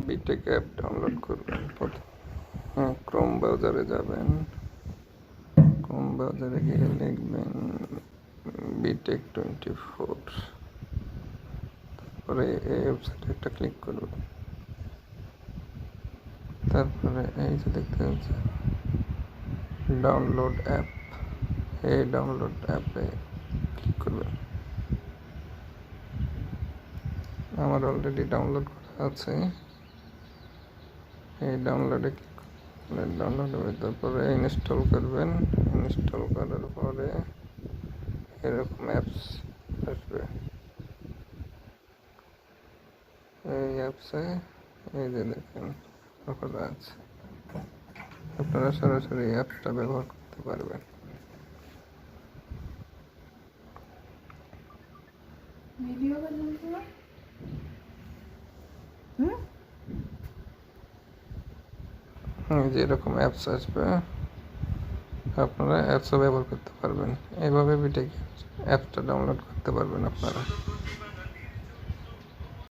B Tech app download করবেন। Chrome ব্রাউজারে যাবেন, ক্রোম ব্রাউজারে গিয়ে লিখবেন বিটেক 24। তারপরে এই ওয়েবসাইটে একটা ক্লিক করবেন। তারপরে এই যে দেখতে পাচ্ছেন ডাউনলোড অ্যাপ, এই ডাউনলোড অ্যাপে ক্লিক করবেন। আমার অলরেডি ডাউনলোড করা আছে, এই ডাউনলোডে ক্লিক করবেন। ডাউনলোড হবে, তারপরে ইনস্টল করবেন। ইনস্টল করার পরে এরকম অ্যাপস আসবে। এই অ্যাপসে এই যে দেখেন করা আছে, আপনারা সরাসরি এই অ্যাপসটা ব্যবহার করতে পারবেন। যে এরকম অ্যাপস আসবে, আপনারা অ্যাপসও ব্যবহার করতে পারবেন। এইভাবে বিটেক অ্যাপসটা ডাউনলোড করতে পারবেন আপনারা।